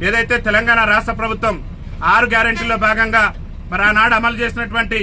ఏదైతే తెలంగాణ రాష్ట్ర ప్రభుత్వం 6 గ్యారెంటీల్లో భాగంగా మరి ఆనాడు అమలు చేసినటువంటి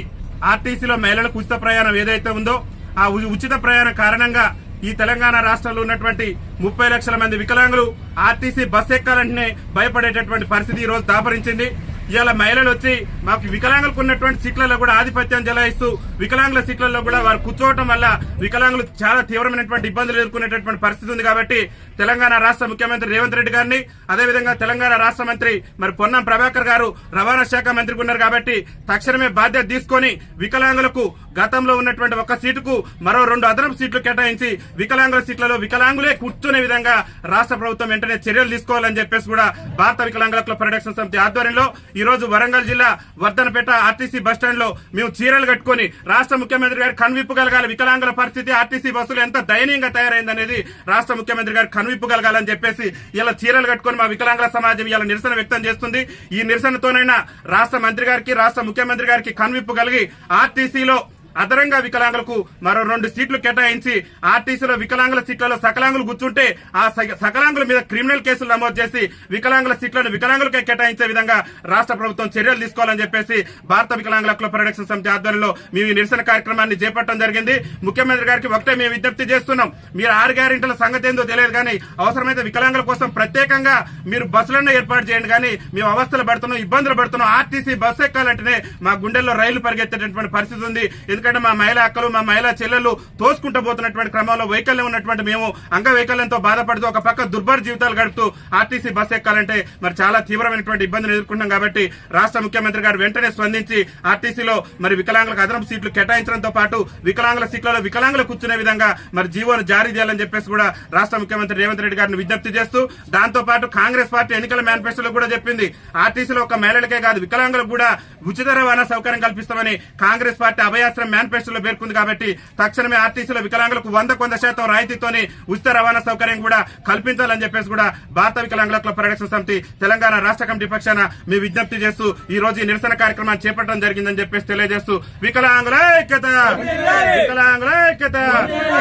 ఆర్టీసీలో మహిళలకు ఉచిత ప్రయాణం ఏదైతే ఉందో ఆ ఉచిత ప్రయాణం కారణంగా ఈ తెలంగాణ రాష్ట్రంలో ఉన్నటువంటి 30 లక్షల మంది వికలాంగులు ఆర్టీసీ బస్ ఎక్కాలంటేనే భయపడేటటువంటి పరిస్థితి ఈ రోజు దాపరించింది. ఇవాళ మహిళలు వచ్చి మాకు వికలాంగులకు ఉన్నటువంటి సీట్లలో కూడా ఆధిపత్యం చెలాయిస్తూ వికలాంగుల సీట్లలో కూడా వారు కూర్చోవటం వల్ల వికలాంగులు చాలా తీవ్రమైనటువంటి ఇబ్బందులు ఎదుర్కొనేటటువంటి పరిస్థితి ఉంది. కాబట్టి తెలంగాణ రాష్ట్ర ముఖ్యమంత్రి రేవంత్ రెడ్డి గారిని అదేవిధంగా తెలంగాణ రాష్ట్ర మంత్రి మరి పొన్నం ప్రభాకర్ గారు రవాణా శాఖ మంత్రిగా ఉన్నారు కాబట్టి తక్షణమే బాధ్యత తీసుకొని వికలాంగులకు గతంలో ఉన్నటువంటి ఒక సీటుకు మరో 2 అదనపు సీట్లు కేటాయించి వికలాంగుల సీట్లలో వికలాంగులే కూర్చునే విధంగా రాష్ట్ర ప్రభుత్వం వెంటనే చర్యలు తీసుకోవాలని చెప్పేసి కూడా భారత వికలాంగుల హక్కుల పరిరక్షణ సమితి ఆధ్వర్యంలో ఈ రోజు వరంగల్ జిల్లా వర్ధనపేట ఆర్టీసీ బస్టాండ్ లో మేము చీరలు కట్టుకుని రాష్ట్ర ముఖ్యమంత్రి గారు కనువిప్పగలగాలి, వికలాంగుల పరిస్థితి ఆర్టీసీ బస్సులు ఎంత దయనీయంగా తయారైందనేది రాష్ట్ర ముఖ్యమంత్రి గారు కనువిప్పగలగాలని చెప్పేసి ఇలా చీరలు కట్టుకుని మా వికలాంగుల సమాజం ఇలా నిరసన వ్యక్తం చేస్తుంది. ఈ నిరసనతోనైనా రాష్ట్ర మంత్రి గారికి రాష్ట్ర ముఖ్యమంత్రి గారికి కనువిప్పగలిగి ఆర్టీసీలో అదనంగా వికలాంగులకు మరో 2 సీట్లు కేటాయించి ఆర్టీసీలో వికలాంగుల సీట్లలో సకలాంగులు కూర్చుంటే ఆ సకలాంగుల మీద క్రిమినల్ కేసులు నమోదు చేసి వికలాంగుల సీట్లను వికలాంగులకే కేటాయించే విధంగా రాష్ట్ర ప్రభుత్వం చర్యలు తీసుకోవాలని చెప్పేసి భారత వికలాంగుల హక్కుల పరిరక్షణ సమితి ఆధ్వర్యంలో మేము ఈ నిరసన కార్యక్రమాన్ని చేపట్టడం జరిగింది. ముఖ్యమంత్రి గారికి ఒకటే మేము విజ్ఞప్తి చేస్తున్నాం, మీరు 6 గ్యారెంటీల సంగతి ఏందో తెలియదు కానీ అవసరమైతే వికలాంగుల కోసం ప్రత్యేకంగా మీరు బస్సులను ఏర్పాటు చేయండి. కానీ మేము అవస్థలు పడుతున్నాం, ఇబ్బందులు పడుతున్నాం. ఆర్టీసీ బస్సు ఎక్కాలంటేనే మా గుండెల్లో రైలు పరిగెత్తేటటువంటి పరిస్థితి ఉంది. ఎందుకంటే మా మహిళా అక్కలు మా మహిళా చెల్లెలు తోసుకుంటూ పోతున్నటువంటి క్రమంలో వైకల్యం ఉన్నటువంటి మేము అంగవైకల్యంతో బాధపడుతూ ఒక పక్క దుర్భర జీవితాలు గడుపుతూ ఆర్టీసీ బస్సు ఎక్కాలంటే మరి చాలా తీవ్రమైనటువంటి ఇబ్బందులు ఎదుర్కొంటాం. కాబట్టి రాష్ట్ర ముఖ్యమంత్రి గారు వెంటనే స్పందించి ఆర్టీసీలో మరి వికలాంగులకు అదనపు సీట్లు కేటాయించడంతో పాటు వికలాంగుల సీట్లలో వికలాంగులు కూర్చునే విధంగా మరి జీవోను జారీ చేయాలని చెప్పేసి కూడా రాష్ట్ర ముఖ్యమంత్రి రేవంత్ రెడ్డి గారిని విజ్ఞప్తి చేస్తూ దాంతో పాటు కాంగ్రెస్ పార్టీ ఎన్నికల మేనిఫెస్టోలో కూడా చెప్పింది ఆర్టీసీలో ఒక మహిళలకే కాదు వికలాంగులకు కూడా ఉచిత రవాణా సౌకర్యం కల్పిస్తామని కాంగ్రెస్ పార్టీ అభయాస్త్రం మేనిఫెస్టోలో పేర్కొంది. కాబట్టి తక్షణమే ఆర్టీసీలో వికలాంగులకు 100% రాయితీతోని ఉచిత రవాణా సౌకర్యం కూడా కల్పించాలని చెప్పేసి కూడా భారత వికలాంగుల హక్కుల పరిరక్షణ సమితి తెలంగాణ రాష్ట్ర కమిటీ పక్షాన మీ విజ్ఞప్తి చేస్తూ ఈ రోజు ఈ నిరసన కార్యక్రమాన్ని చేపట్టడం జరిగిందని చెప్పేసి తెలియజేస్తూ వికలాంగుల ఐక్యత.